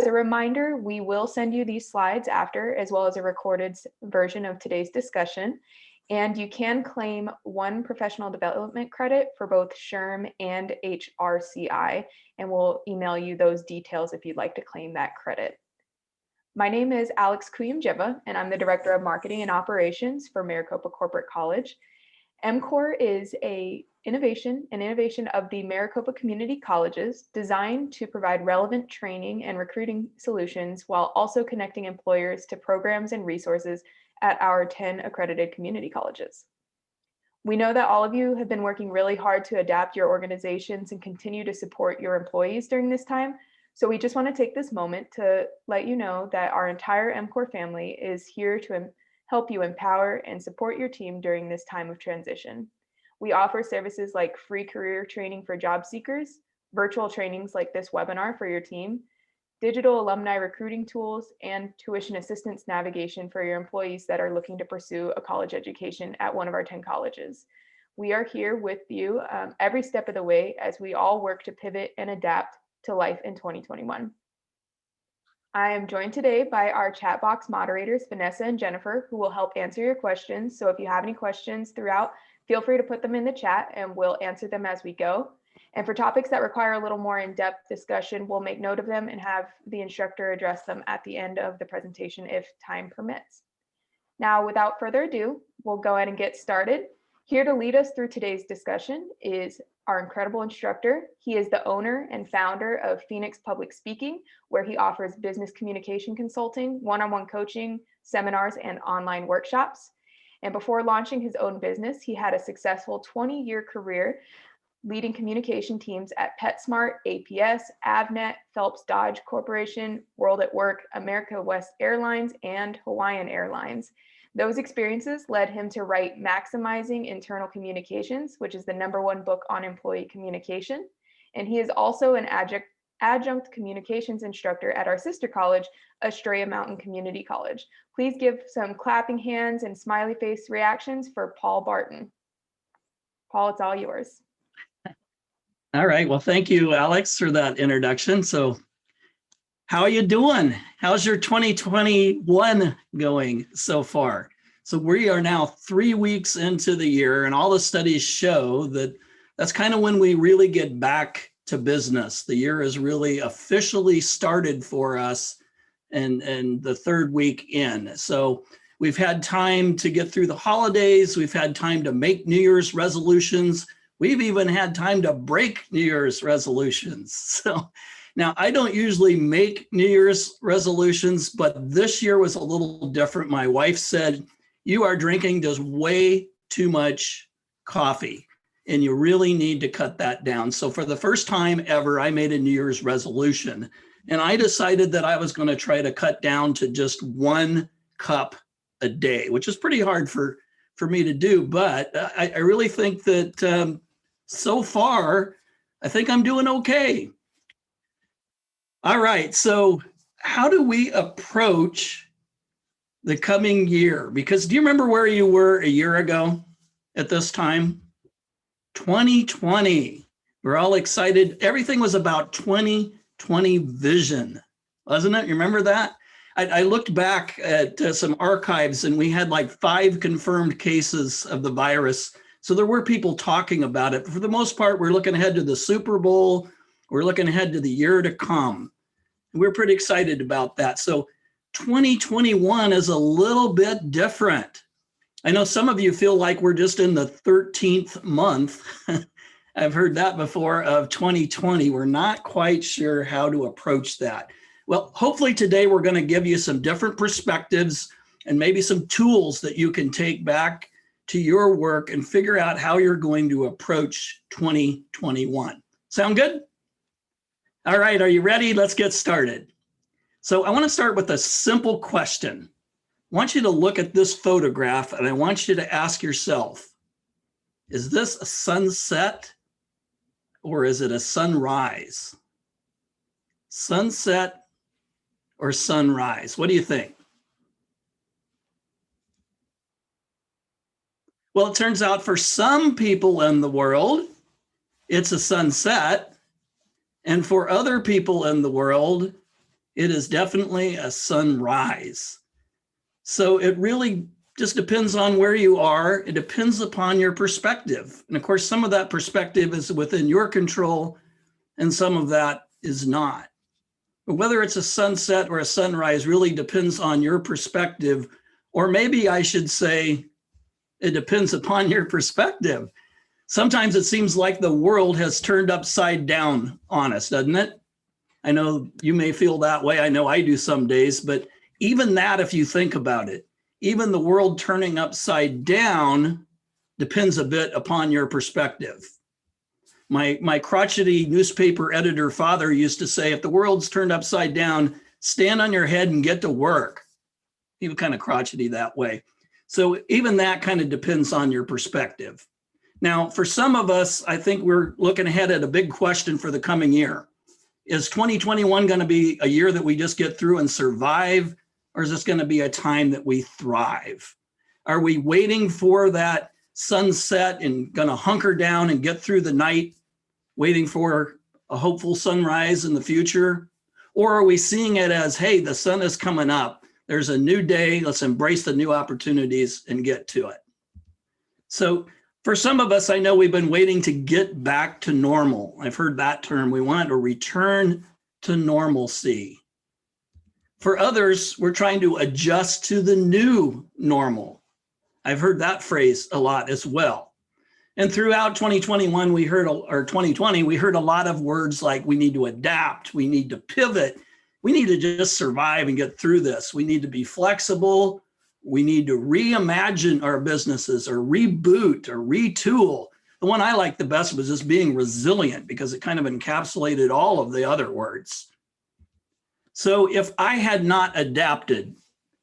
As a reminder, we will send you these slides after, as well as a recorded version of today's discussion. And you can claim 1 professional development credit for both SHRM and HRCI, and we'll email you those details if you'd like to claim that credit. My name is Alex Kuyumjeva, and I'm the Director of Marketing and Operations for Maricopa Corporate College. MCOR is an innovation of the Maricopa Community Colleges designed to provide relevant training and recruiting solutions while also connecting employers to programs and resources at our 10 accredited community colleges. We know that all of you have been working really hard to adapt your organizations and continue to support your employees during this time. So we just want to take this moment to let you know that our entire MCOR family is here to help you empower and support your team during this time of transition. We offer services like free career training for job seekers, virtual trainings like this webinar for your team, digital alumni recruiting tools, and tuition assistance navigation for your employees that are looking to pursue a college education at one of our 10 colleges. We are here with you every step of the way as we all work to pivot and adapt to life in 2021. I am joined today by our Chatbox moderators, Vanessa and Jennifer, who will help answer your questions. So if you have any questions throughout, feel free to put them in the chat and we'll answer them as we go. And for topics that require a little more in-depth discussion, we'll make note of them and have the instructor address them at the end of the presentation if time permits. Now, without further ado, we'll go ahead and get started. Here to lead us through today's discussion is our incredible instructor. He is the owner and founder of Phoenix Public Speaking, where he offers business communication consulting, one-on-one coaching, seminars, and online workshops. And before launching his own business, he had a successful 20-year career leading communication teams at PetSmart, APS, Avnet, Phelps Dodge Corporation, World at Work, America West Airlines, and Hawaiian Airlines. Those experiences led him to write Maximizing Internal Communications, which is the #1 book on employee communication. And he is also an adjunct communications instructor at our sister college, Estrella Mountain Community College. Please give some clapping hands and smiley face reactions for Paul Barton. Paul, it's all yours. All right, well, thank you, Alex, for that introduction. So how are you doing? How's your 2021 going so far? So we are now 3 weeks into the year, and all the studies show that that's kind of when we really get back to business. The year has really officially started for us and the 3rd week in. So we've had time to get through the holidays. We've had time to make New Year's resolutions. We've even had time to break New Year's resolutions. So now, I don't usually make New Year's resolutions, but this year was a little different. My wife said, you are drinking just way too much coffee, and you really need to cut that down. So for the first time ever, I made a New Year's resolution, and I decided that I was going to try to cut down to just 1 cup a day, which is pretty hard for me to do. But I really think that so far, I think I'm doing okay. All right, so how do we approach the coming year? Because do you remember where you were a year ago at this time? 2020. We're all excited. Everything was about 2020 vision, wasn't it? You remember that? I looked back at some archives and we had like 5 confirmed cases of the virus. So there were people talking about it. But for the most part, we're looking ahead to the Super Bowl. We're looking ahead to the year to come. We're pretty excited about that. So 2021 is a little bit different. I know some of you feel like we're just in the 13th month. I've heard that before of 2020. We're not quite sure how to approach that. Well, hopefully today we're going to give you some different perspectives and maybe some tools that you can take back to your work and figure out how you're going to approach 2021. Sound good? All right, are you ready? Let's get started. So I want to start with a simple question. I want you to look at this photograph and I want you to ask yourself, is this a sunset or is it a sunrise? Sunset or sunrise? What do you think? Well, it turns out for some people in the world, it's a sunset. And for other people in the world, It is definitely a sunrise. So it really just depends on where you are. It depends upon your perspective. And of course, some of that perspective is within your control and some of that is not. But whether it's a sunset or a sunrise really depends on your perspective, or maybe I should say it depends upon your perspective. Sometimes it seems like the world has turned upside down on us, doesn't it? I know you may feel that way. I know I do some days, but even that, if you think about it, even the world turning upside down depends a bit upon your perspective. My crotchety newspaper editor father used to say, if the world's turned upside down, stand on your head and get to work. He was kind of crotchety that way. So even that kind of depends on your perspective. Now, for some of us, I think we're looking ahead at a big question for the coming year. Is 2021 going to be a year that we just get through and survive, or is this going to be a time that we thrive? Are we waiting for that sunset and going to hunker down and get through the night, waiting for a hopeful sunrise in the future? Or are we seeing it as, hey, the sun is coming up, there's a new day, let's embrace the new opportunities and get to it? So for some of us, I know we've been waiting to get back to normal. I've heard that term. We want to return to normalcy. For others, we're trying to adjust to the new normal. I've heard that phrase a lot as well. And throughout 2021, or 2020, we heard a lot of words like we need to adapt, we need to pivot, we need to just survive and get through this. We need to be flexible. We need to reimagine our businesses or reboot or retool. The one I liked the best was just being resilient, because it kind of encapsulated all of the other words. So if I had not adapted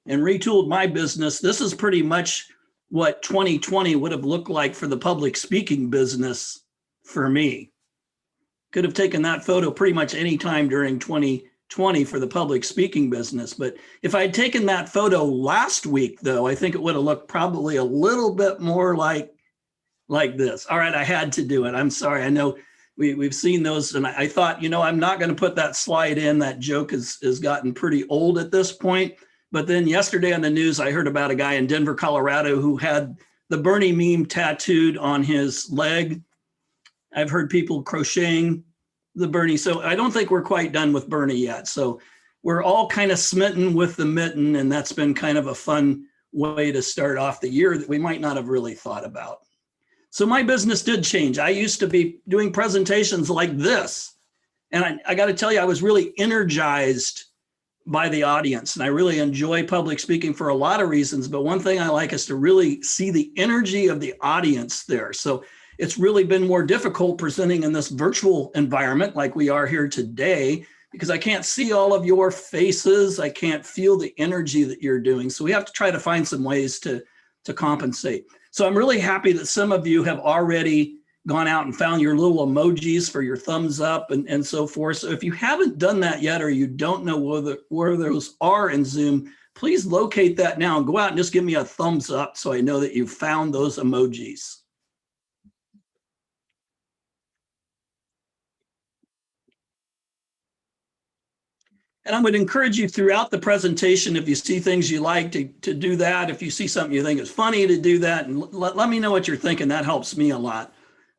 and retooled my business, this is pretty much what 2020 would have looked like for the public speaking business for me. Could have taken that photo pretty much any time during 2020 for the public speaking business. But if I'd taken that photo last week, though, I think it would have looked probably a little bit more like this. All right, I had to do it. I'm sorry. I know we've seen those, and I thought, I'm not going to put that slide in. That joke has gotten pretty old at this point. But then yesterday on the news, I heard about a guy in Denver, Colorado, who had the Bernie meme tattooed on his leg. I've heard people crocheting the Bernie. So I don't think we're quite done with Bernie yet. So we're all kind of smitten with the mitten, and that's been kind of a fun way to start off the year that we might not have really thought about. So my business did change. I used to be doing presentations like this. And I got to tell you, I was really energized by the audience. And I really enjoy public speaking for a lot of reasons. But one thing I like is to really see the energy of the audience there. So it's really been more difficult presenting in this virtual environment like we are here today, because I can't see all of your faces. I can't feel the energy that you're doing. So we have to try to find some ways to compensate. So I'm really happy that some of you have already gone out and found your little emojis for your thumbs up and so forth. So if you haven't done that yet, or you don't know where those are in Zoom, please locate that now and go out and just give me a thumbs up so I know that you found those emojis. And I would encourage you throughout the presentation, if you see things you like, to do that. If you see something you think is funny, to do that. And let me know what you're thinking. That helps me a lot.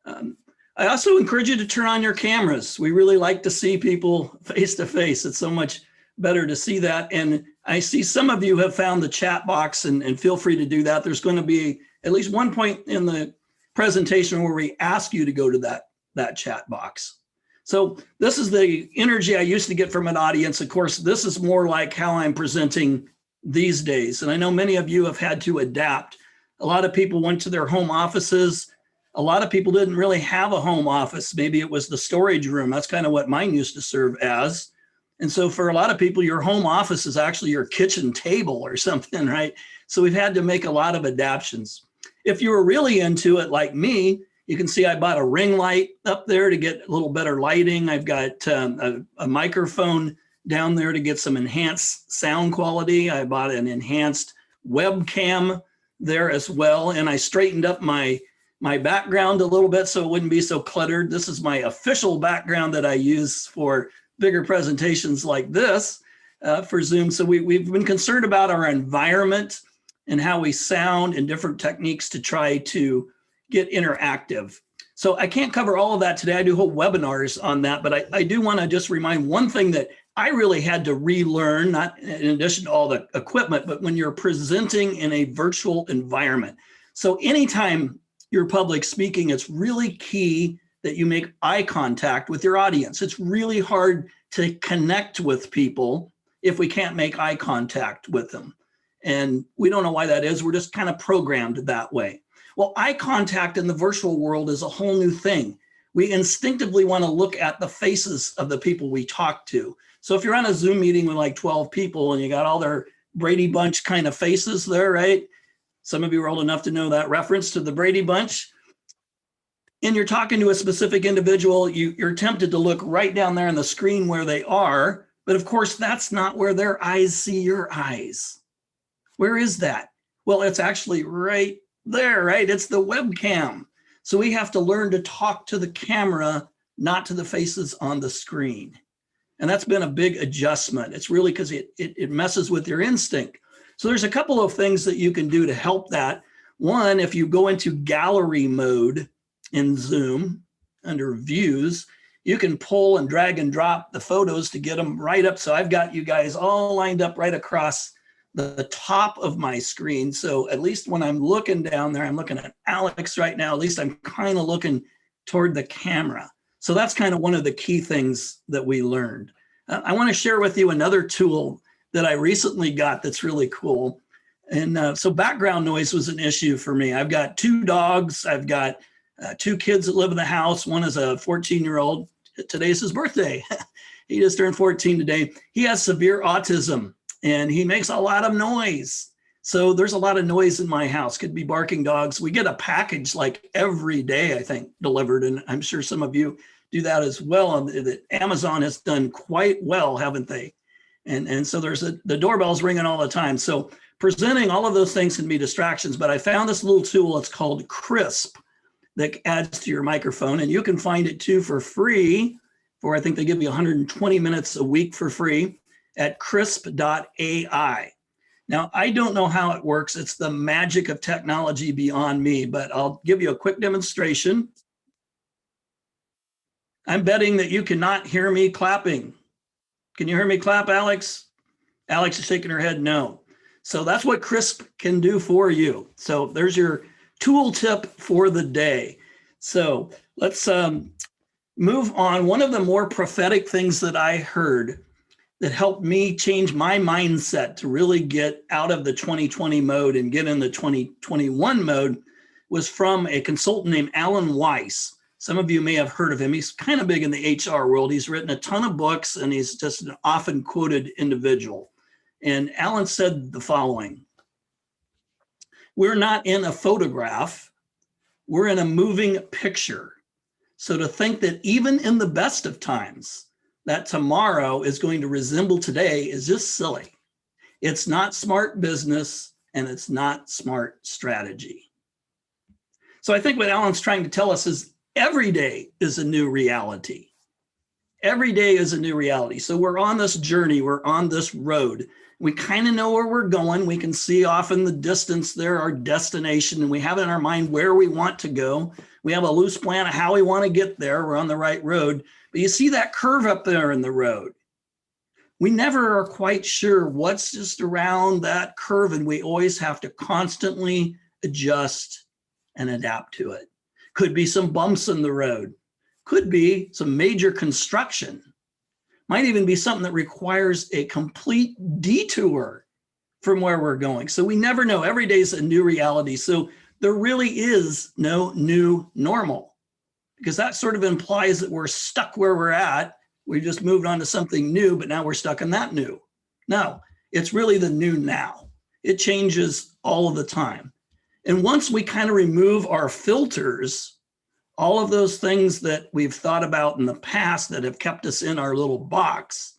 I also encourage you to turn on your cameras. We really like to see people face to face. It's so much better to see that. And I see some of you have found the chat box, and feel free to do that. There's going to be at least one point in the presentation where we ask you to go to that chat box. So this is the energy I used to get from an audience. Of course, this is more like how I'm presenting these days. And I know many of you have had to adapt. A lot of people went to their home offices. A lot of people didn't really have a home office. Maybe it was the storage room. That's kind of what mine used to serve as. And so for a lot of people, your home office is actually your kitchen table or something, right? So we've had to make a lot of adaptations. If you were really into it like me, you can see I bought a ring light up there to get a little better lighting. I've got a microphone down there to get some enhanced sound quality. I bought an enhanced webcam there as well. And I straightened up my background a little bit so it wouldn't be so cluttered. This is my official background that I use for bigger presentations like this. for Zoom. So we've been concerned about our environment and how we sound and different techniques to try to get interactive. So I can't cover all of that today. I do whole webinars on that, but I do want to just remind one thing that I really had to relearn, not in addition to all the equipment, but when you're presenting in a virtual environment. So anytime you're public speaking, it's really key that you make eye contact with your audience. It's really hard to connect with people if we can't make eye contact with them. And we don't know why that is. We're just kind of programmed that way. Well, eye contact in the virtual world is a whole new thing. We instinctively want to look at the faces of the people we talk to. So if you're on a Zoom meeting with like 12 people and you got all their Brady Bunch kind of faces there, right? Some of you are old enough to know that reference to the Brady Bunch. And you're talking to a specific individual, you're tempted to look right down there on the screen where they are. But of course, that's not where their eyes see your eyes. Where is that? Well, it's actually right there, right? It's the webcam. So we have to learn to talk to the camera, not to the faces on the screen. And that's been a big adjustment. It's really because it messes with your instinct. So there's a couple of things that you can do to help that. One, if you go into gallery mode in Zoom under views, you can pull and drag and drop the photos to get them right up. So I've got you guys all lined up right across the top of my screen. So at least when I'm looking down there, I'm looking at Alex right now, at least I'm kind of looking toward the camera. So that's kind of one of the key things that we learned. I want to share with you another tool that I recently got that's really cool. And so background noise was an issue for me. I've got 2 dogs. I've got 2 kids that live in the house. One is a 14-year-old. Today's his birthday. He just turned 14 today. He has severe autism and he makes a lot of noise. So there's a lot of noise in my house. Could be barking dogs. We get a package like every day, I think, delivered. And I'm sure some of you do that as well. And Amazon has done quite well, haven't they? And so there's the doorbell's ringing all the time. So presenting all of those things can be distractions. But I found this little tool. It's called Crisp that adds to your microphone. And you can find it too for free. For I think they give you 120 minutes a week for free at crisp.ai. Now, I don't know how it works. It's the magic of technology beyond me, but I'll give you a quick demonstration. I'm betting that you cannot hear me clapping. Can you hear me clap, Alex? Alex is shaking her head no. So that's what Crisp can do for you. So there's your tool tip for the day. So let's move on. One of the more prophetic things that I heard that helped me change my mindset to really get out of the 2020 mode and get in the 2021 mode was from a consultant named Alan Weiss. Some of you may have heard of him. He's kind of big in the HR world. He's written a ton of books and he's just an often quoted individual. And Alan said the following: we're not in a photograph, we're in a moving picture. So to think that even in the best of times, that tomorrow is going to resemble today is just silly. It's not smart business and it's not smart strategy. So I think what Alan's trying to tell us is every day is a new reality. Every day is a new reality. So we're on this journey, we're on this road. We kind of know where we're going. We can see off in the distance there our destination, and we have in our mind where we want to go. We have a loose plan of how we want to get there. We're on the right road. But you see that curve up there in the road. We never are quite sure what's just around that curve, and we always have to constantly adjust and adapt to it. Could be some bumps in the road. Could be some major construction. Might even be something that requires a complete detour from where we're going. So we never know. Every day is a new reality. So there really is no new normal, because that sort of implies that we're stuck where we're at. We just moved on to something new, but now we're stuck in that new. No, it's really the new now. It changes all of the time. And once we kind of remove our filters, all of those things that we've thought about in the past that have kept us in our little box,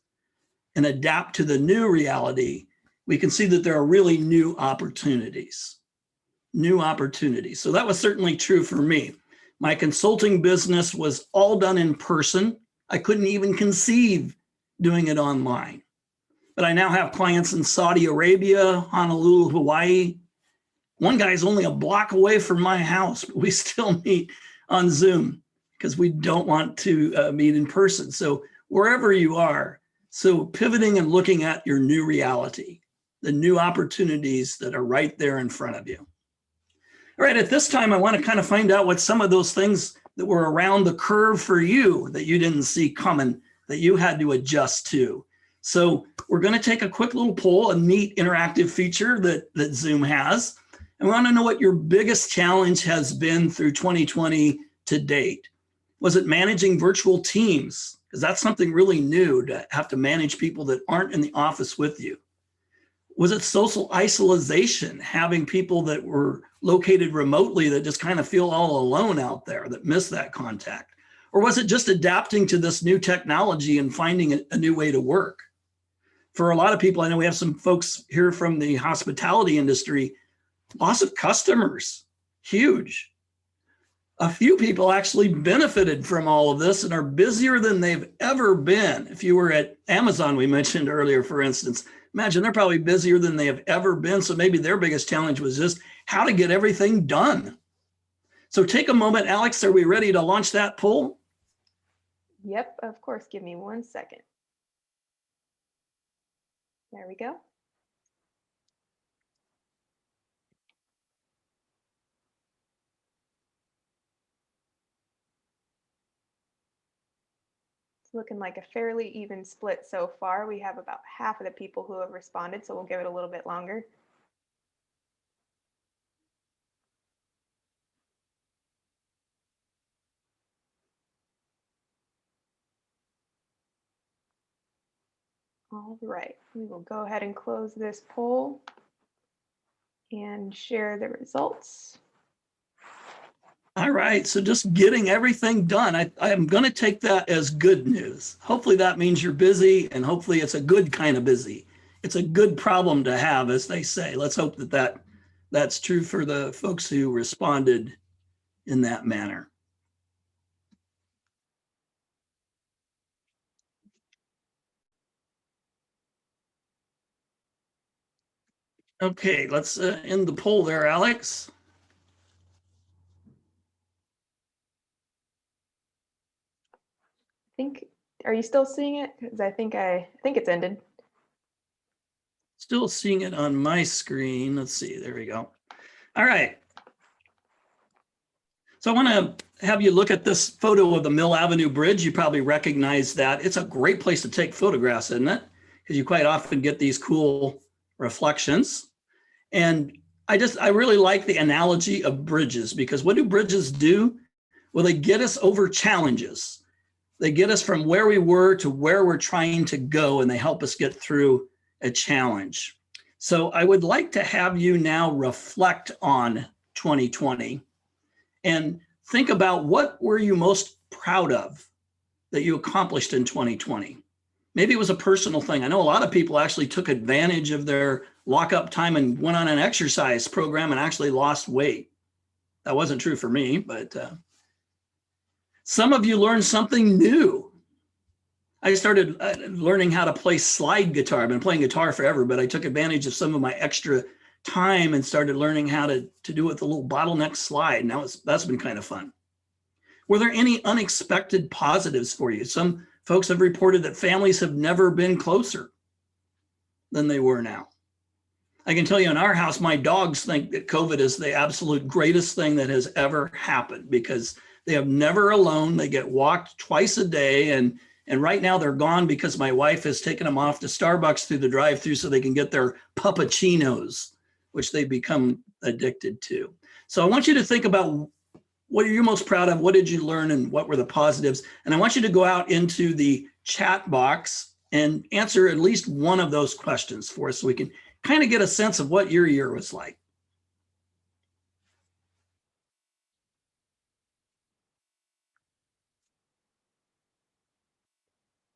and adapt to the new reality, we can see that there are really new opportunities. New opportunities. So that was certainly true for me. My consulting business was all done in person. I couldn't even conceive doing it online. but I now have clients in Saudi Arabia, Honolulu, Hawaii. One guy's only a block away from my house, but we still meet on Zoom because we don't want to meet in person. So wherever you are, so pivoting and looking at your new reality, the new opportunities that are right there in front of you. All right, at this time, I want to kind of find out what some of those things that were around the curve for you that you didn't see coming, that you had to adjust to. So we're going to take a quick little poll, a neat interactive feature that Zoom has. I want to know what your biggest challenge has been through 2020 to date. Was it managing virtual teams? Because that's something really new, to have to manage people that aren't in the office with you. Was it social isolation, having people that were located remotely that just kind of feel all alone out there, that miss that contact? Or was it just adapting to this new technology and finding a new way to work? For a lot of people, I know we have some folks here from the hospitality industry, loss of customers, huge. A few people actually benefited from all of this and are busier than they've ever been. If you were at Amazon, we mentioned earlier, for instance, imagine they're probably busier than they have ever been. So maybe their biggest challenge was just how to get everything done. So take a moment, Alex, are we ready to launch that poll? Yep, of course. Give me 1 second. There we go. It's looking like a fairly even split so far. We have about half of the people who have responded, so we'll give it a little bit longer. All right, we will go ahead and close this poll and share the results. All right, so just getting everything done. I am going to take that as good news. Hopefully that means you're busy, and hopefully it's a good kind of busy. It's a good problem to have, as they say. Let's hope that's true for the folks who responded in that manner. Okay, let's end the poll there, Alex. Are you still seeing it? Because I think it's ended. Still seeing it on my screen. Let's see, there we go. All right. So I want to have you look at this photo of the Mill Avenue Bridge. You probably recognize that. It's a great place to take photographs, isn't it? Because you quite often get these cool reflections. And I really like the analogy of bridges, because what do bridges do? Well, they get us over challenges. They get us from where we were to where we're trying to go, and they help us get through a challenge. So I would like to have you now reflect on 2020 and think about, what were you most proud of that you accomplished in 2020? Maybe it was a personal thing. I know a lot of people actually took advantage of their lockup time and went on an exercise program and actually lost weight. That wasn't true for me, but some of you learned something new. I started learning how to play slide guitar. I've been playing guitar forever, but I took advantage of some of my extra time and started learning how to do it with a little bottleneck slide. Now that's been kind of fun. Were there any unexpected positives for you? Some folks have reported that families have never been closer than they were now. I can tell you, in our house, my dogs think that COVID is the absolute greatest thing that has ever happened, because they have never alone. They get walked twice a day, and right now they're gone because my wife has taken them off to Starbucks through the drive-through so they can get their puppuccinos, which they've become addicted to. So I want you to think about, what are you most proud of? What did you learn, and what were the positives? And I want you to go out into the chat box and answer at least one of those questions for us, so we can kind of get a sense of what your year was like.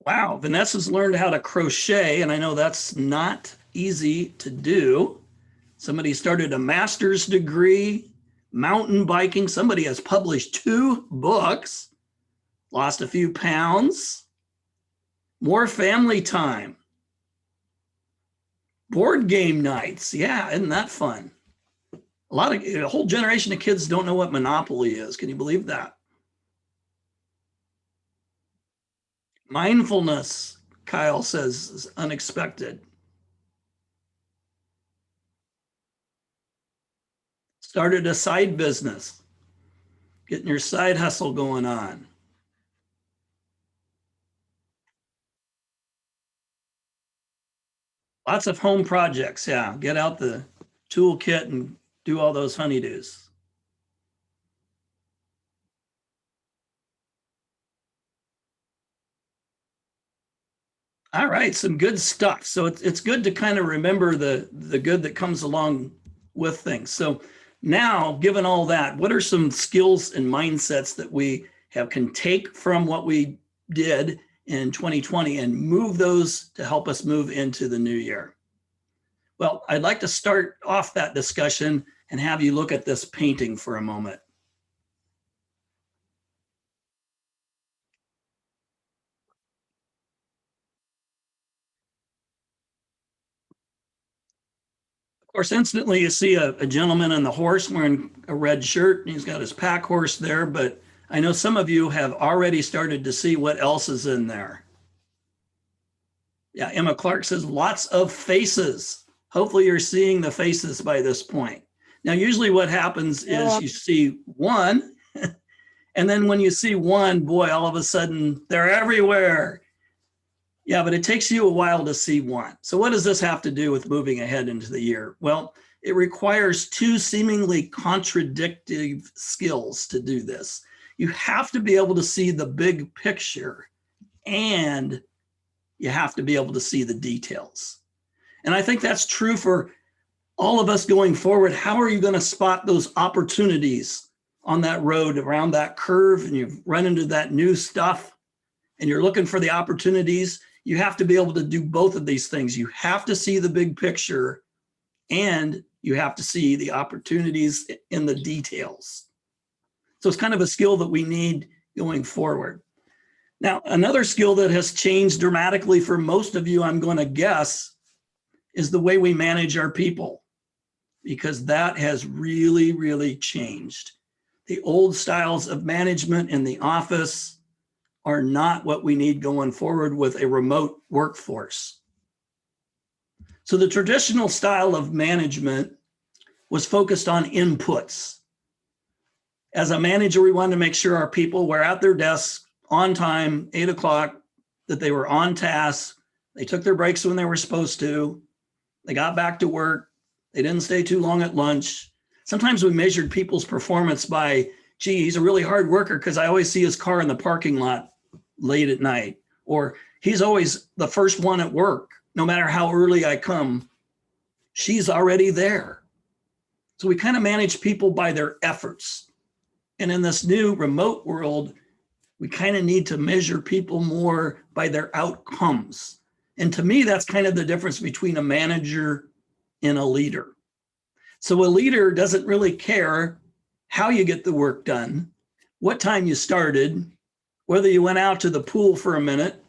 Wow, Vanessa's learned how to crochet, and I know that's not easy to do. Somebody started a master's degree, mountain biking. Somebody has published 2 books, lost a few pounds, more family time. Board game nights. Yeah, isn't that fun? A whole generation of kids don't know what Monopoly is. Can you believe that? Mindfulness, Kyle says, is unexpected. Started a side business, getting your side hustle going on. Lots of home projects, yeah. Get out the toolkit and do all those honeydews. All right, some good stuff. So it's good to kind of remember the good that comes along with things. So now, given all that, what are some skills and mindsets that we can take from what we did in 2020 and move those to help us move into the new year? Well, I'd like to start off that discussion and have you look at this painting for a moment. Of course, instantly you see a gentleman on the horse wearing a red shirt, and he's got his pack horse there, but I know some of you have already started to see what else is in there. Yeah, Emma Clark says lots of faces. Hopefully you're seeing the faces by this point. Now, usually what happens is you see one, and then when you see one, boy, all of a sudden they're everywhere. Yeah, but it takes you a while to see one. So what does this have to do with moving ahead into the year? Well, it requires two seemingly contradictory skills to do this. You have to be able to see the big picture, and you have to be able to see the details. And I think that's true for all of us going forward. How are you going to spot those opportunities on that road around that curve, and you've run into that new stuff and you're looking for the opportunities? You have to be able to do both of these things. You have to see the big picture, and you have to see the opportunities in the details. So it's kind of a skill that we need going forward. Now, another skill that has changed dramatically for most of you, I'm going to guess, is the way we manage our people, because that has really, really changed. The old styles of management in the office are not what we need going forward with a remote workforce. So the traditional style of management was focused on inputs. As a manager, we wanted to make sure our people were at their desks on time, 8 o'clock, that they were on task, they took their breaks when they were supposed to, they got back to work, they didn't stay too long at lunch. Sometimes we measured people's performance by, gee, he's a really hard worker because I always see his car in the parking lot late at night, or he's always the first one at work. No matter how early I come, she's already there. So we kind of manage people by their efforts. And in this new remote world, we kind of need to measure people more by their outcomes. And to me, that's kind of the difference between a manager and a leader. So a leader doesn't really care how you get the work done, what time you started, whether you went out to the pool for a minute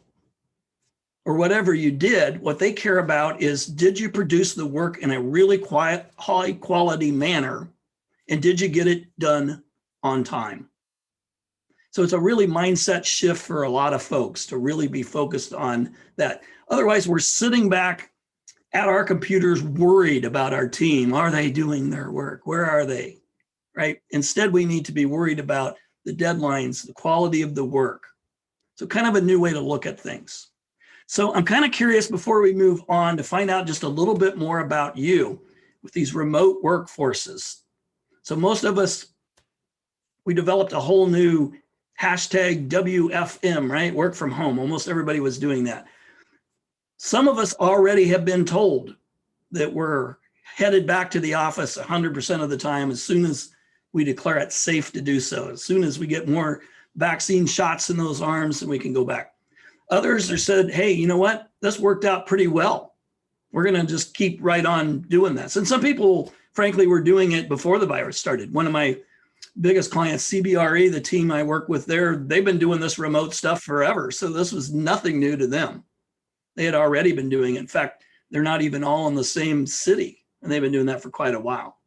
or whatever you did. What they care about is, did you produce the work in a really quiet, high quality manner? And did you get it done on time? So it's a really mindset shift for a lot of folks to really be focused on that. Otherwise, we're sitting back at our computers worried about our team. Are they doing their work? Where are they? Right? Instead, we need to be worried about the deadlines, the quality of the work. So kind of a new way to look at things. So I'm kind of curious, before we move on, to find out just a little bit more about you with these remote workforces. So most of us, we developed a whole new hashtag WFM, right? Work from home. Almost everybody was doing that. Some of us already have been told that we're headed back to the office 100% of the time as soon as we declare it safe to do so. As soon as we get more vaccine shots in those arms, and we can go back. Others are said, hey, you know what? This worked out pretty well. We're going to just keep right on doing this. And some people, frankly, were doing it before the virus started. One of my biggest clients, CBRE, the team I work with there, they've been doing this remote stuff forever. So this was nothing new to them. They had already been doing it. In fact, they're not even all in the same city, and they've been doing that for quite a while.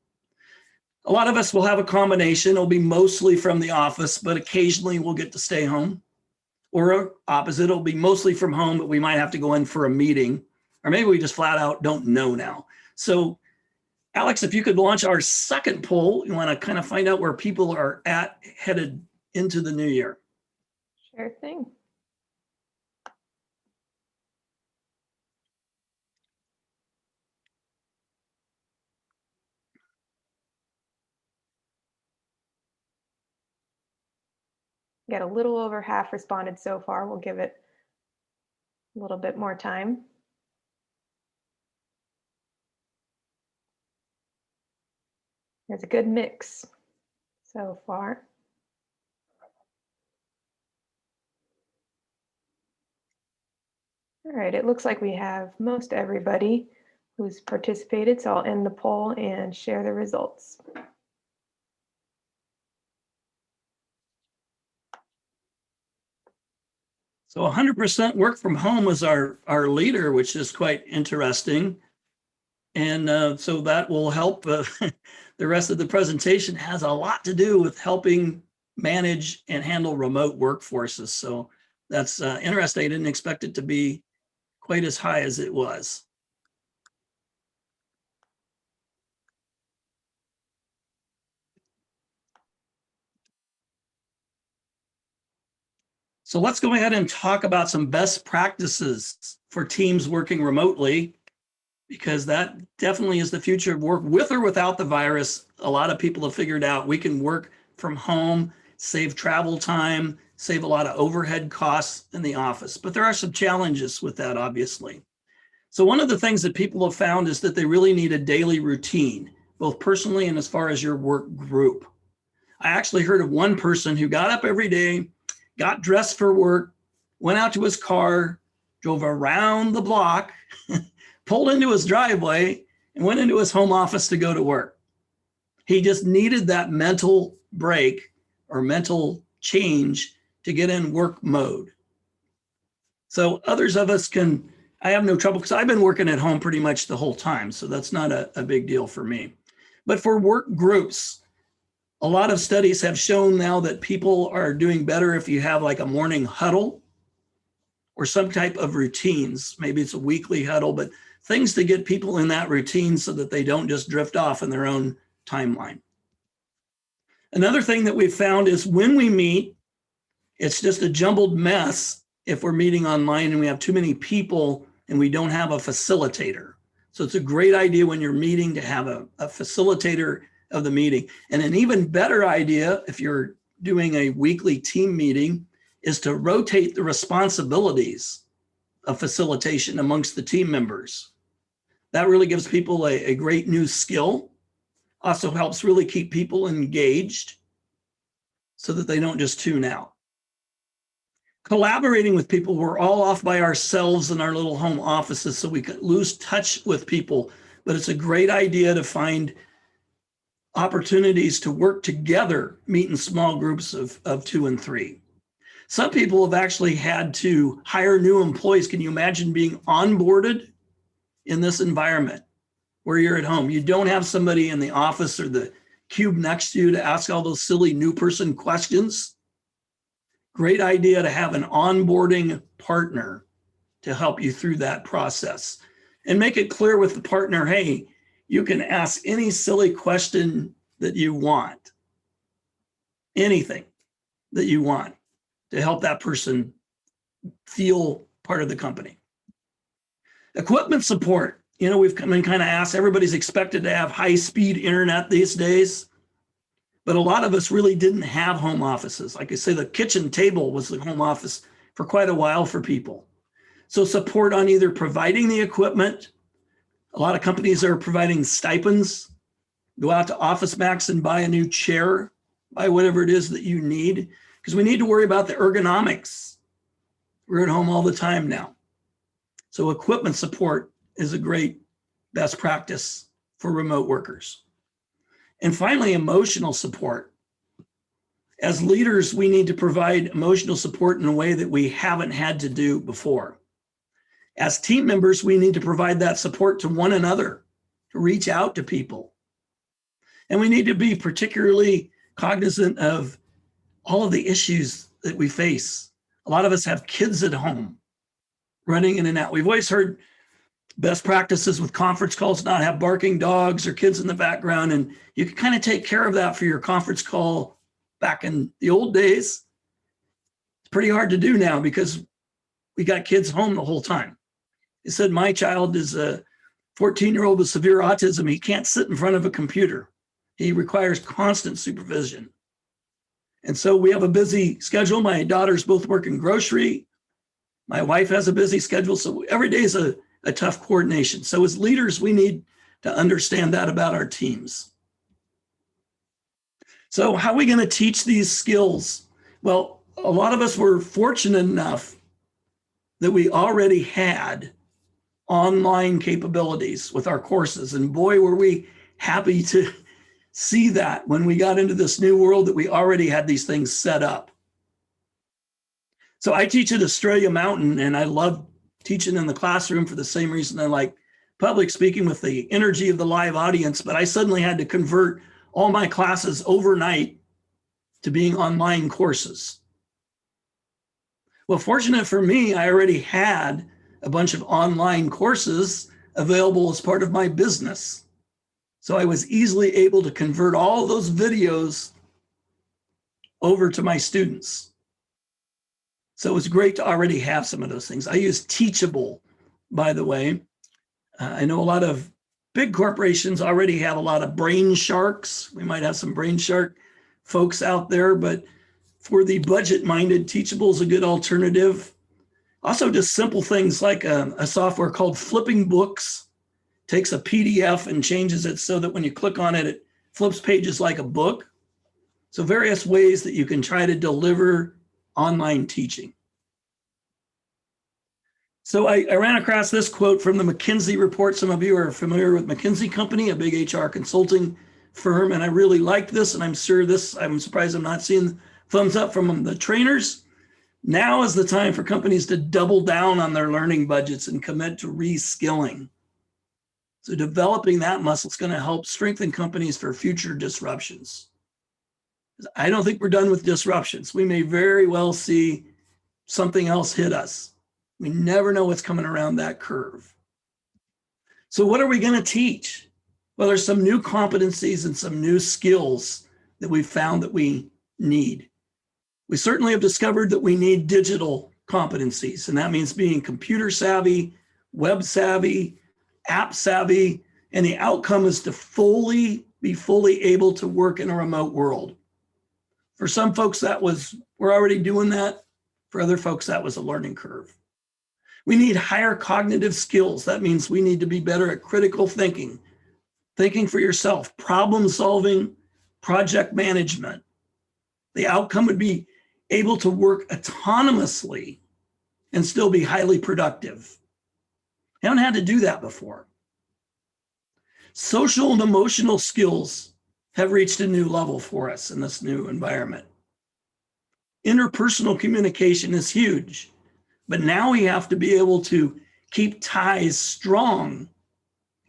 A lot of us will have a combination. It'll be mostly from the office, but occasionally we'll get to stay home. Or opposite, it'll be mostly from home, but we might have to go in for a meeting, or maybe we just flat out don't know now. So Alex, if you could launch our second poll, you want to kind of find out where people are headed into the new year. Sure thing. Got a little over half responded so far. We'll give it a little bit more time. There's a good mix so far. All right, it looks like we have most everybody who's participated, so I'll end the poll and share the results. So 100% work from home was our leader, which is quite interesting. And so that will help. The rest of the presentation has a lot to do with helping manage and handle remote workforces. So that's interesting. I didn't expect it to be quite as high as it was. So let's go ahead and talk about some best practices for teams working remotely, because that definitely is the future of work with or without the virus. A lot of people have figured out we can work from home, save travel time, save a lot of overhead costs in the office. But there are some challenges with that, obviously. So one of the things that people have found is that they really need a daily routine, both personally and as far as your work group. I actually heard of one person who got up every day, got dressed for work, went out to his car, drove around the block, pulled into his driveway, and went into his home office to go to work. He just needed that mental break or mental change to get in work mode. So others of us can, I have no trouble because I've been working at home pretty much the whole time. So that's not a big deal for me. But for work groups, a lot of studies have shown now that people are doing better if you have like a morning huddle or some type of routines. Maybe it's a weekly huddle, but things to get people in that routine so that they don't just drift off in their own timeline. Another thing that we've found is when we meet, it's just a jumbled mess if we're meeting online and we have too many people and we don't have a facilitator. So it's a great idea when you're meeting to have a facilitator of the meeting. And an even better idea, if you're doing a weekly team meeting, is to rotate the responsibilities of facilitation amongst the team members. That really gives people a great new skill. Also helps really keep people engaged so that they don't just tune out. Collaborating with people, we're all off by ourselves in our little home offices, so we could lose touch with people, but it's a great idea to find opportunities to work together, meet in small groups of 2 and 3. Some people have actually had to hire new employees. Can you imagine being onboarded in this environment where you're at home? You don't have somebody in the office or the cube next to you to ask all those silly new person questions. Great idea to have an onboarding partner to help you through that process. And make it clear with the partner, hey, you can ask any silly question that you want, anything that you want to help that person feel part of the company. Equipment support. You know, we've come and kind of asked, everybody's expected to have high-speed internet these days, but a lot of us really didn't have home offices. Like I say, the kitchen table was the home office for quite a while for people. So support on either providing the equipment. A lot of companies are providing stipends. Go out to Office Max and buy a new chair, buy whatever it is that you need, because we need to worry about the ergonomics. We're at home all the time now. So equipment support is a great best practice for remote workers. And finally, emotional support. As leaders, we need to provide emotional support in a way that we haven't had to do before. As team members, we need to provide that support to one another, to reach out to people. And we need to be particularly cognizant of all of the issues that we face. A lot of us have kids at home running in and out. We've always heard best practices with conference calls, not have barking dogs or kids in the background. And you can kind of take care of that for your conference call back in the old days. It's pretty hard to do now because we got kids home the whole time. He said, my child is a 14-year-old with severe autism. He can't sit in front of a computer. He requires constant supervision. And so we have a busy schedule. My daughters both work in grocery. My wife has a busy schedule. So every day is a tough coordination. So as leaders, we need to understand that about our teams. So how are we going to teach these skills? Well, a lot of us were fortunate enough that we already had online capabilities with our courses. And boy, were we happy to see that when we got into this new world that we already had these things set up. So I teach at Australia Mountain, and I love teaching in the classroom for the same reason I like public speaking, with the energy of the live audience. But I suddenly had to convert all my classes overnight to being online courses. Well, fortunate for me, I already had a bunch of online courses available as part of my business. So I was easily able to convert all those videos over to my students. So it was great to already have some of those things. I use Teachable, by the way. I know a lot of big corporations already have a lot of brain sharks. We might have some brain shark folks out there, but for the budget-minded, Teachable is a good alternative. Also, just simple things like a software called Flipping Books. Takes a PDF and changes it so that when you click on it, it flips pages like a book. So various ways that you can try to deliver online teaching. So I ran across this quote from the McKinsey Report. Some of you are familiar with McKinsey Company, a big HR consulting firm, and I really liked this, and I'm surprised I'm not seeing thumbs up from the trainers. Now is the time for companies to double down on their learning budgets and commit to reskilling. So developing that muscle is going to help strengthen companies for future disruptions. I don't think we're done with disruptions. We may very well see something else hit us. We never know what's coming around that curve. So what are we going to teach? Well, there's some new competencies and some new skills that we've found that we need. We certainly have discovered that we need digital competencies, and that means being computer savvy, web savvy, app savvy, and the outcome is to be fully able to work in a remote world. For some folks, we're already doing that. For other folks, that was a learning curve. We need higher cognitive skills. That means we need to be better at critical thinking for yourself, problem solving, project management. The outcome would be able to work autonomously and still be highly productive. Haven't had to do that before. Social and emotional skills have reached a new level for us in this new environment. Interpersonal communication is huge, but now we have to be able to keep ties strong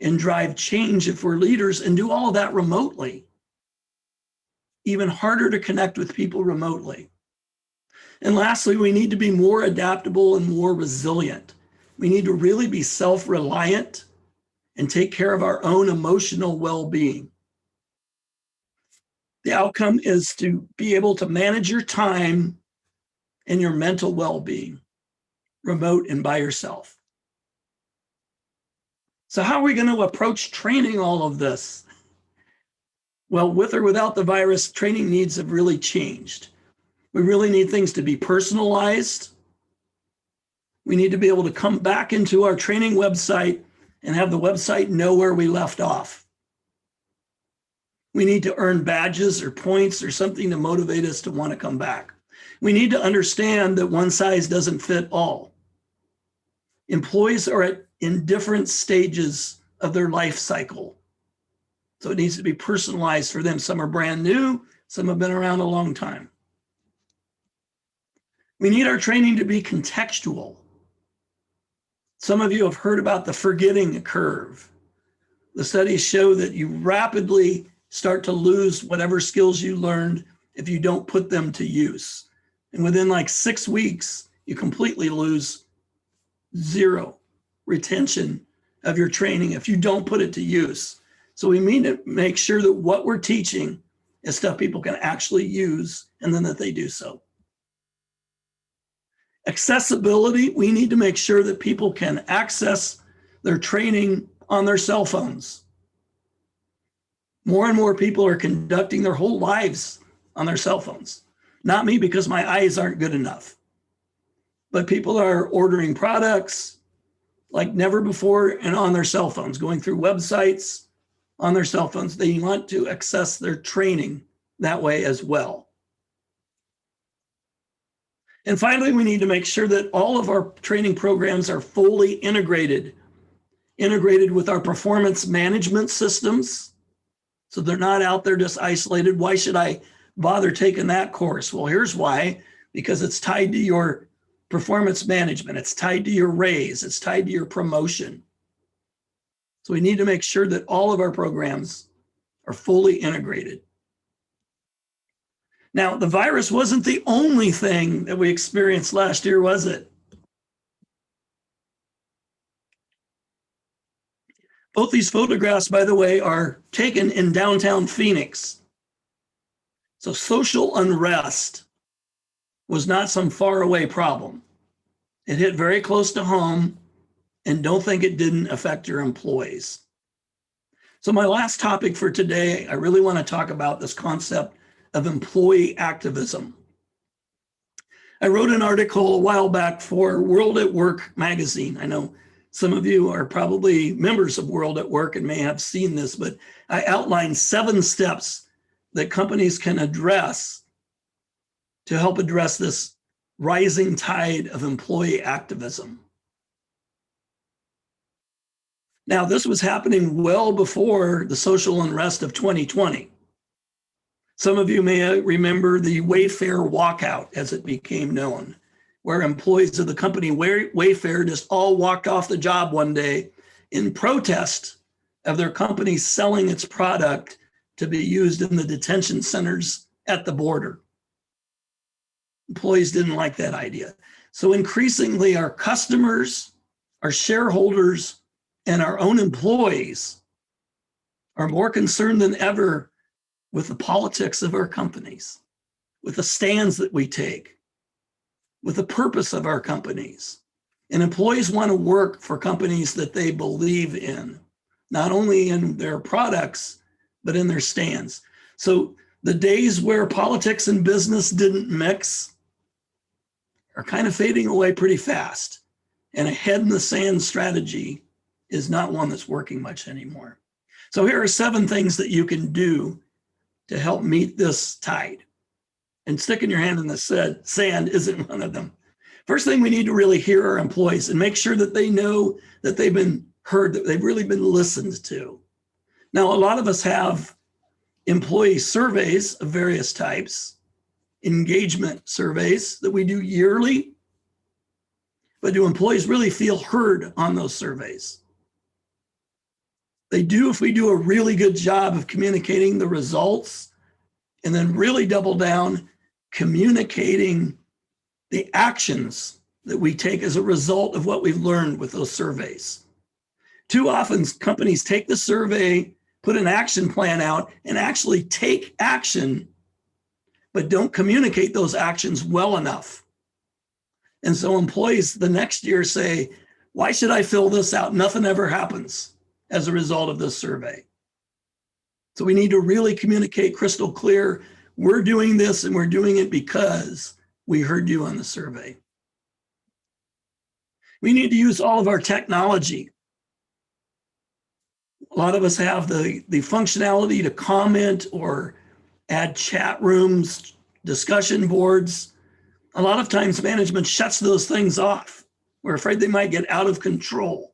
and drive change if we're leaders, and do all of that remotely. Even harder to connect with people remotely. And lastly, we need to be more adaptable and more resilient. We need to really be self-reliant and take care of our own emotional well-being. The outcome is to be able to manage your time and your mental well-being, remote and by yourself. So how are we going to approach training all of this? Well, with or without the virus, training needs have really changed. We really need things to be personalized. We need to be able to come back into our training website and have the website know where we left off. We need to earn badges or points or something to motivate us to want to come back. We need to understand that one size doesn't fit all. Employees are in different stages of their life cycle. So it needs to be personalized for them. Some are brand new, some have been around a long time. We need our training to be contextual. Some of you have heard about the forgetting curve. The studies show that you rapidly start to lose whatever skills you learned if you don't put them to use. And within like 6 weeks, you completely lose zero retention of your training if you don't put it to use. So we need to make sure that what we're teaching is stuff people can actually use, and then that they do so. Accessibility, we need to make sure that people can access their training on their cell phones. More and more people are conducting their whole lives on their cell phones. Not me, because my eyes aren't good enough. But people are ordering products like never before and on their cell phones, going through websites on their cell phones. They want to access their training that way as well. And finally, we need to make sure that all of our training programs are fully integrated with our performance management systems. So they're not out there just isolated. Why should I bother taking that course? Well, here's why: because it's tied to your performance management. It's tied to your raise. It's tied to your promotion. So we need to make sure that all of our programs are fully integrated. Now, the virus wasn't the only thing that we experienced last year, was it? Both these photographs, by the way, are taken in downtown Phoenix. So social unrest was not some faraway problem. It hit very close to home, and don't think it didn't affect your employees. So my last topic for today, I really want to talk about this concept of employee activism. I wrote an article a while back for World at Work magazine. I know some of you are probably members of World at Work and may have seen this, but I outlined 7 steps that companies can address to help address this rising tide of employee activism. Now, this was happening well before the social unrest of 2020. Some of you may remember the Wayfair walkout, as it became known, where employees of the company Wayfair just all walked off the job one day in protest of their company selling its product to be used in the detention centers at the border. Employees didn't like that idea. So increasingly, our customers, our shareholders, and our own employees are more concerned than ever with the politics of our companies, with the stands that we take, with the purpose of our companies. And employees want to work for companies that they believe in, not only in their products, but in their stands. So the days where politics and business didn't mix are kind of fading away pretty fast. And a head in the sand strategy is not one that's working much anymore. So here are 7 things that you can do to help meet this tide. And sticking your hand in the sand isn't one of them. First thing, we need to really hear our employees and make sure that they know that they've been heard, that they've really been listened to. Now, a lot of us have employee surveys of various types, engagement surveys that we do yearly, but do employees really feel heard on those surveys? They do if we do a really good job of communicating the results, and then really double down communicating the actions that we take as a result of what we've learned with those surveys. Too often, companies take the survey, put an action plan out, and actually take action, but don't communicate those actions well enough. And so employees the next year say, why should I fill this out? Nothing ever happens as a result of this survey. So we need to really communicate crystal clear. We're doing this and we're doing it because we heard you on the survey. We need to use all of our technology. A lot of us have the functionality to comment or add chat rooms, discussion boards. A lot of times management shuts those things off. We're afraid they might get out of control.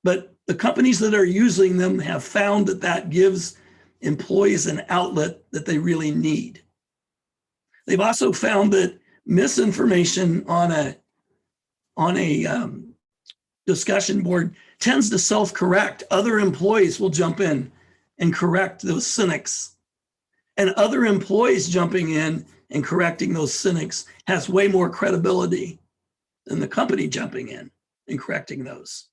But the companies that are using them have found that that gives employees an outlet that they really need. They've also found that misinformation on a discussion board tends to self-correct. Other employees will jump in and correct those cynics. And other employees jumping in and correcting those cynics has way more credibility than the company jumping in and correcting those.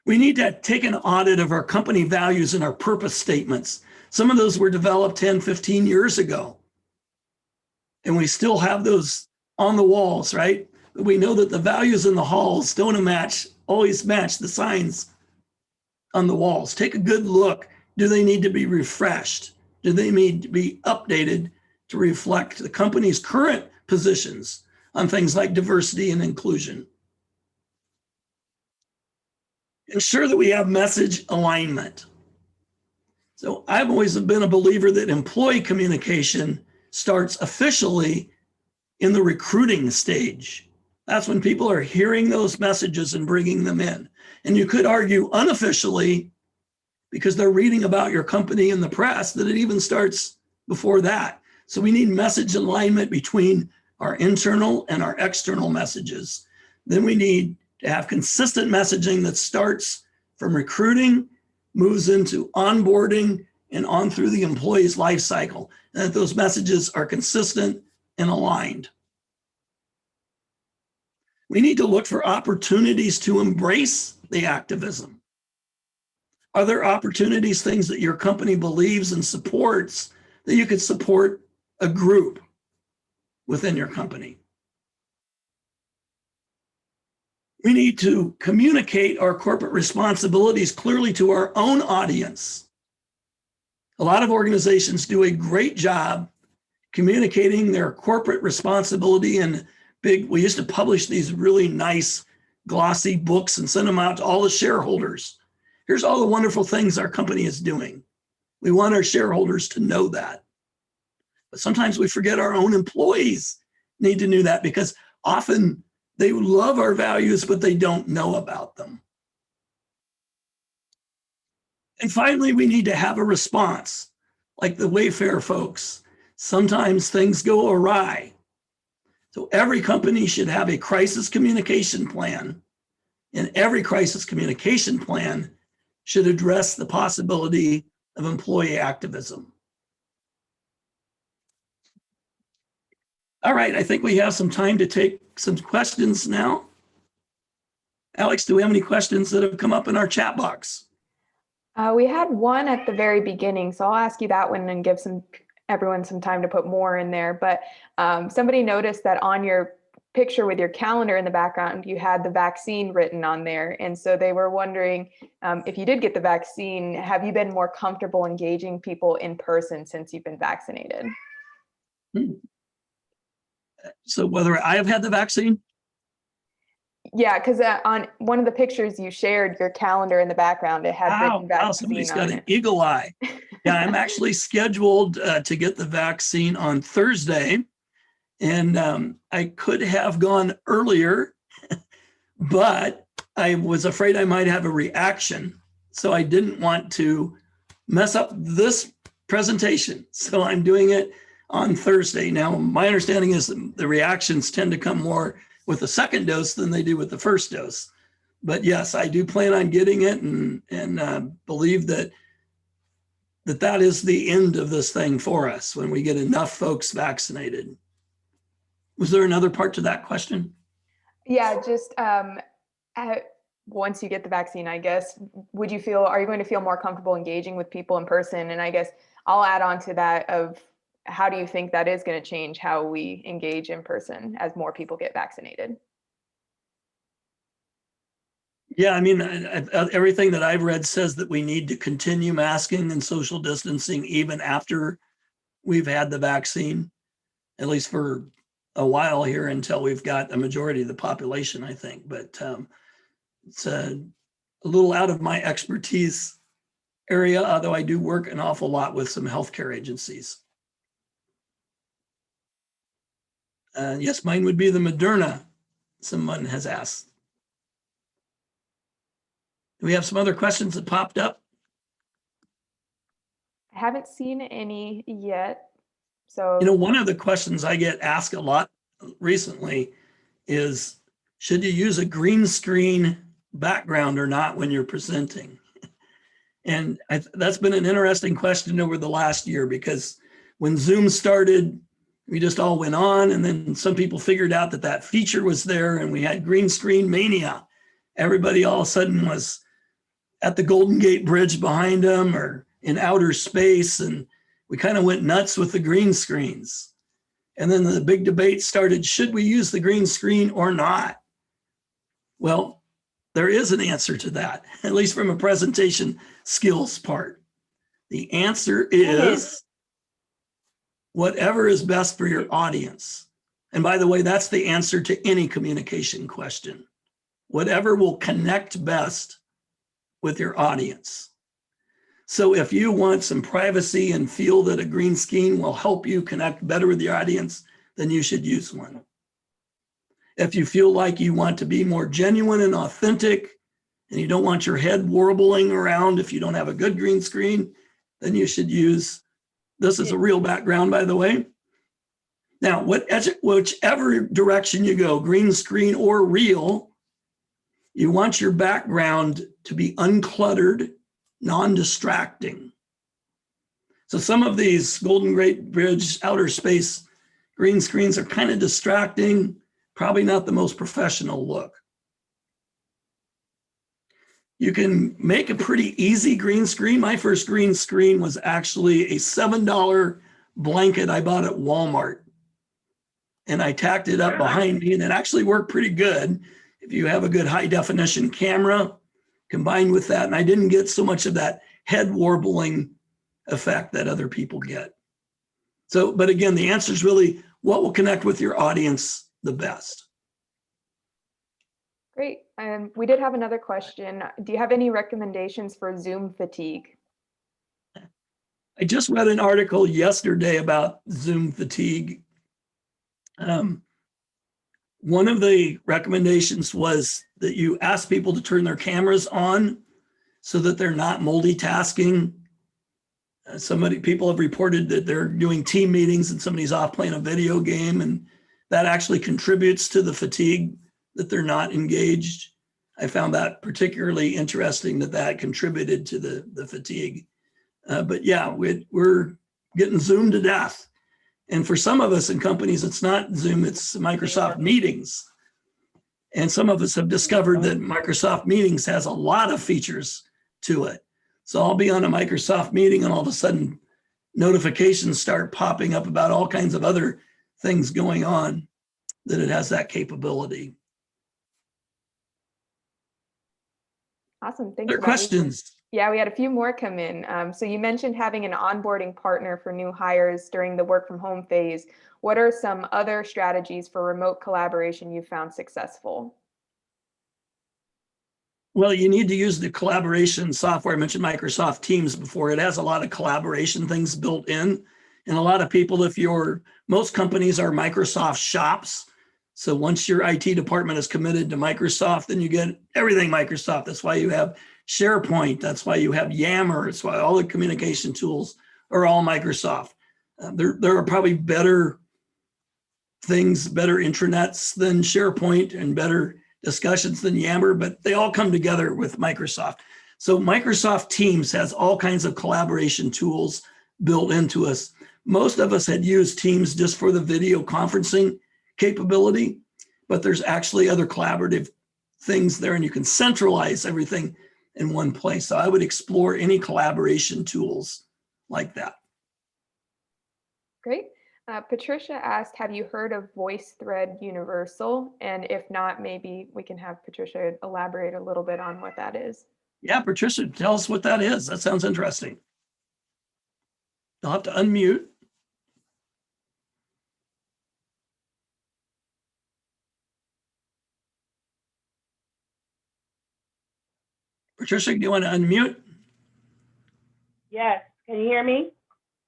We need to take an audit of our company values and our purpose statements. Some of those were developed 10, 15 years ago. And we still have those on the walls, right? But we know that the values in the halls don't always match the signs on the walls. Take a good look. Do they need to be refreshed? Do they need to be updated to reflect the company's current positions on things like diversity and inclusion? Ensure that we have message alignment. So I've always been a believer that employee communication starts officially in the recruiting stage. That's when people are hearing those messages and bringing them in. And you could argue unofficially, because they're reading about your company in the press, that it even starts before that. So we need message alignment between our internal and our external messages. Then we need to have consistent messaging that starts from recruiting, moves into onboarding, and on through the employee's life cycle, and that those messages are consistent and aligned. We need to look for opportunities to embrace the activism. Are there opportunities, things that your company believes and supports, that you could support a group within your company? We need to communicate our corporate responsibilities clearly to our own audience. A lot of organizations do a great job communicating their corporate responsibility in we used to publish these really nice glossy books and send them out to all the shareholders. Here's all the wonderful things our company is doing. We want our shareholders to know that. But sometimes we forget our own employees need to know that, because often they love our values, but they don't know about them. And finally, we need to have a response, like the Wayfair folks. Sometimes things go awry. So every company should have a crisis communication plan, and every crisis communication plan should address the possibility of employee activism. All right, I think we have some time to take some questions now. Alex, do we have any questions that have come up in our chat box? We had one at the very beginning, so I'll ask you that one and give everyone some time to put more in there. But somebody noticed that on your picture with your calendar in the background, you had the vaccine written on there. And so they were wondering, if you did get the vaccine, have you been more comfortable engaging people in person since you've been vaccinated? So whether I have had the vaccine? Yeah, because on one of the pictures you shared, your calendar in the background, it had written vaccine somebody's got on an it. eagle eye. Yeah, I'm actually scheduled to get the vaccine on Thursday, and I could have gone earlier, but I was afraid I might have a reaction, so I didn't want to mess up this presentation. So I'm doing it on Thursday. Now, my understanding is that the reactions tend to come more with the second dose than they do with the first dose. But yes, I do plan on getting it, and believe that is the end of this thing for us when we get enough folks vaccinated. Was there another part to that question? Yeah, just once you get the vaccine, I guess, are you going to feel more comfortable engaging with people in person? And I guess I'll add on to that of, how do you think that is going to change how we engage in person as more people get vaccinated? Yeah, I mean, everything that I've read says that we need to continue masking and social distancing even after we've had the vaccine, at least for a while here, until we've got a majority of the population, I think. But it's a little out of my expertise area, although I do work an awful lot with some healthcare agencies. Yes, mine would be the Moderna, someone has asked. Do we have some other questions that popped up? I haven't seen any yet. So, one of the questions I get asked a lot recently is, should you use a green screen background or not when you're presenting? And that's been an interesting question over the last year, because when Zoom started, we just all went on, and then some people figured out that that feature was there, and we had green screen mania. Everybody all of a sudden was at the Golden Gate Bridge behind them or in outer space, and we kind of went nuts with the green screens. And then the big debate started, should we use the green screen or not? Well, there is an answer to that, at least from a presentation skills part. The answer is whatever is best for your audience. And by the way, that's the answer to any communication question. Whatever will connect best with your audience. So if you want some privacy and feel that a green screen will help you connect better with your audience, then you should use one. If you feel like you want to be more genuine and authentic, and you don't want your head warbling around if you don't have a good green screen, then you should use, this is a real background, by the way. Now, whichever direction you go, green screen or real, you want your background to be uncluttered, non-distracting. So some of these Golden Gate Bridge outer space green screens are kind of distracting, probably not the most professional look. You can make a pretty easy green screen. My first green screen was actually a $7 blanket I bought at Walmart. And I tacked it up behind me, and it actually worked pretty good if you have a good high definition camera combined with that. And I didn't get so much of that head warbling effect that other people get. So, but again, the answer is really what will connect with your audience the best. Great. We did have another question. Do you have any recommendations for Zoom fatigue? I just read an article yesterday about Zoom fatigue. One of the recommendations was that you ask people to turn their cameras on so that they're not multitasking. People have reported that they're doing team meetings and somebody's off playing a video game, and that actually contributes to the fatigue, that they're not engaged. I found that particularly interesting, that contributed to the fatigue. But yeah, we're getting Zoom to death. And for some of us in companies, it's not Zoom, it's Microsoft Meetings. And some of us have discovered that Microsoft Meetings has a lot of features to it. So I'll be on a Microsoft meeting and all of a sudden notifications start popping up about all kinds of other things going on, that it has that capability. Awesome. Thanks. Other questions? Yeah, we had a few more come in. So you mentioned having an onboarding partner for new hires during the work from home phase. What are some other strategies for remote collaboration you found successful? Well, you need to use the collaboration software. I mentioned Microsoft Teams before. It has a lot of collaboration things built in. And a lot of people, most companies are Microsoft shops. So once your IT department is committed to Microsoft, then you get everything Microsoft. That's why you have SharePoint. That's why you have Yammer. It's why all the communication tools are all Microsoft. There are probably better things, better intranets than SharePoint and better discussions than Yammer, but they all come together with Microsoft. So Microsoft Teams has all kinds of collaboration tools built into us. Most of us had used Teams just for the video conferencing capability, but there's actually other collaborative things there, and you can centralize everything in one place. So I would explore any collaboration tools like that. Great. Patricia asked, have you heard of VoiceThread Universal? And if not, maybe we can have Patricia elaborate a little bit on what that is. Yeah, Patricia, tell us what that is. That sounds interesting. You'll have to unmute. Patricia, do you want to unmute? Yes. Can you hear me?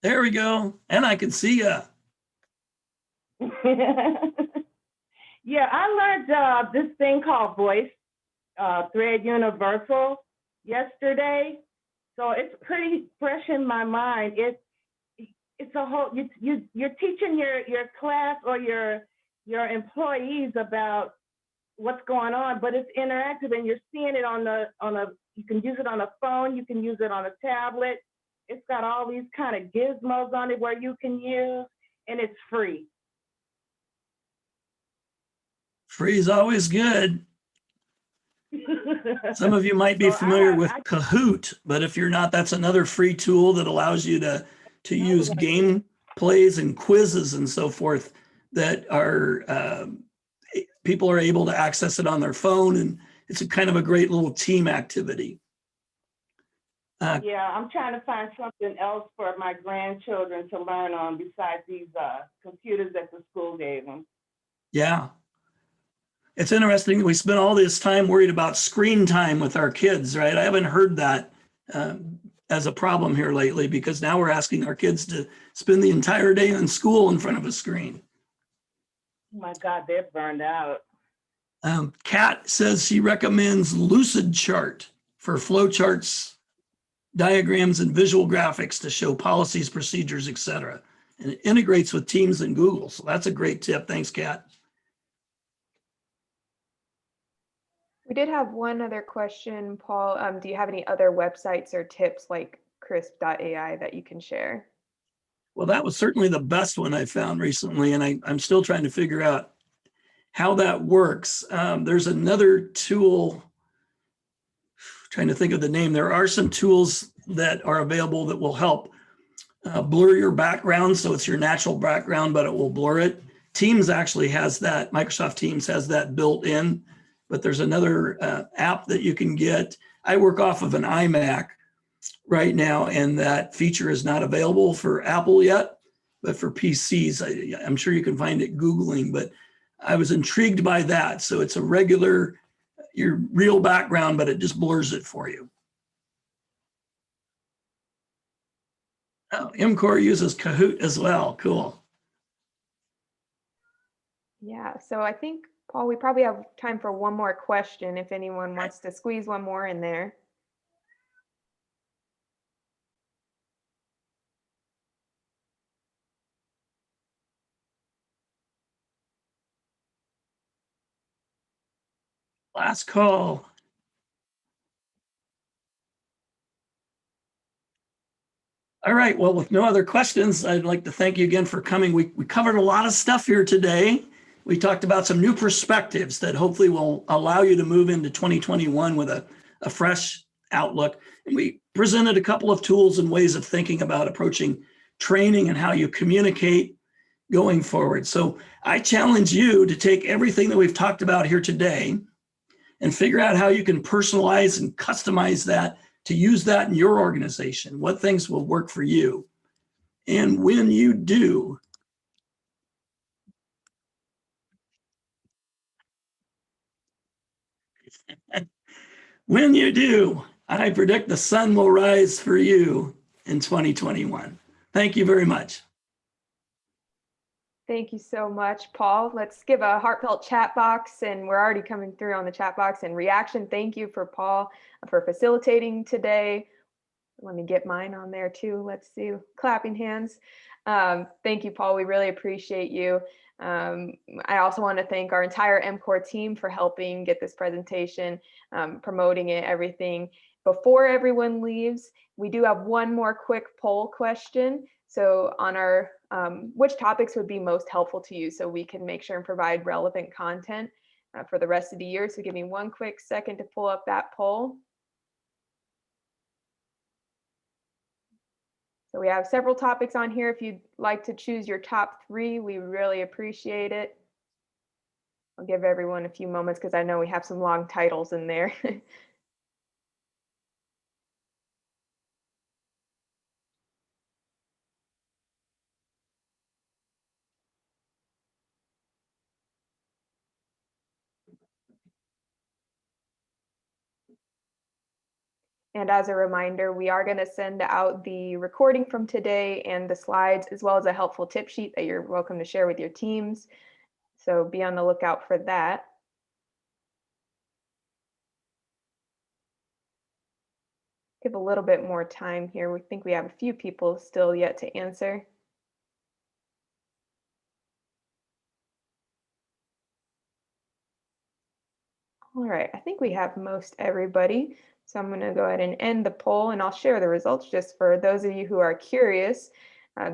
There we go. And I can see you. Yeah, I learned this thing called VoiceThread Universal yesterday. So it's pretty fresh in my mind. It's a whole, you're teaching your class or your employees about what's going on, but it's interactive and you're seeing it you can use it on a phone, you can use it on a tablet. It's got all these kind of gizmos on it where you can use, and it's free. Free is always good. Some of you might be familiar with Kahoot, but if you're not, that's another free tool that allows you to use game plays and quizzes and so forth that are people are able to access it on their phone, and it's a kind of a great little team activity. Yeah, I'm trying to find something else for my grandchildren to learn on besides these computers that the school gave them. Yeah. It's interesting. We spent all this time worried about screen time with our kids, right? I haven't heard that as a problem here lately, because now we're asking our kids to spend the entire day in school in front of a screen. Oh my God, they're burned out. Kat says she recommends Lucidchart for flowcharts, diagrams, and visual graphics to show policies, procedures, etc. And it integrates with Teams and Google. So that's a great tip. Thanks, Kat. We did have one other question, Paul. Do you have any other websites or tips like Crisp.ai that you can share? Well, that was certainly the best one I found recently, and I'm still trying to figure out how that works. There's another tool, trying to think of the name. There are some tools that are available that will help blur your background, so it's your natural background, but it will blur it. Teams actually has that. Microsoft Teams has that built in, but there's another app that you can get. I work off of an iMac right now, and that feature is not available for Apple yet, but for PCs, I'm sure you can find it Googling, but I was intrigued by that. So it's your real background, but it just blurs it for you. Oh, MCOR uses Kahoot as well. Cool. Yeah, so I think, Paul, we probably have time for one more question if anyone wants to squeeze one more in there. Last call. All right, well, with no other questions, I'd like to thank you again for coming. We covered a lot of stuff here today. We talked about some new perspectives that hopefully will allow you to move into 2021 with a fresh outlook. And we presented a couple of tools and ways of thinking about approaching training and how you communicate going forward. So I challenge you to take everything that we've talked about here today and figure out how you can personalize and customize that to use that in your organization, what things will work for you. And when you do, I predict the sun will rise for you in 2021. Thank you very much. Thank you so much, Paul. Let's give a heartfelt chat box, and we're already coming through on the chat box and reaction. Thank you for Paul for facilitating today. Let me get mine on there too. Let's see, clapping hands. Thank you, Paul. We really appreciate you. I also want to thank our entire MCOR team for helping get this presentation, promoting it, everything. Before everyone leaves, we do have one more quick poll question. So on our, which topics would be most helpful to you so we can make sure and provide relevant content for the rest of the year. So give me one quick second to pull up that poll. So we have several topics on here. If you'd like to choose your top 3, we really appreciate it. I'll give everyone a few moments because I know we have some long titles in there. And as a reminder, we are going to send out the recording from today and the slides, as well as a helpful tip sheet that you're welcome to share with your teams. So be on the lookout for that. Give a little bit more time here. We think we have a few people still yet to answer. right, I think we have most everybody. So I'm going to go ahead and end the poll, and I'll share the results just for those of you who are curious.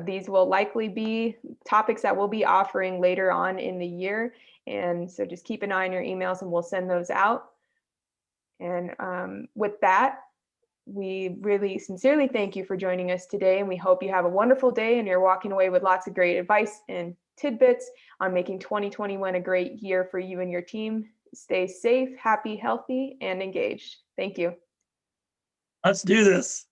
These will likely be topics that we'll be offering later on in the year. And so just keep an eye on your emails and we'll send those out. And with that, we really sincerely thank you for joining us today. And we hope you have a wonderful day and you're walking away with lots of great advice and tidbits on making 2021 a great year for you and your team. Stay safe, happy, healthy, and engaged. Thank you. Let's do this.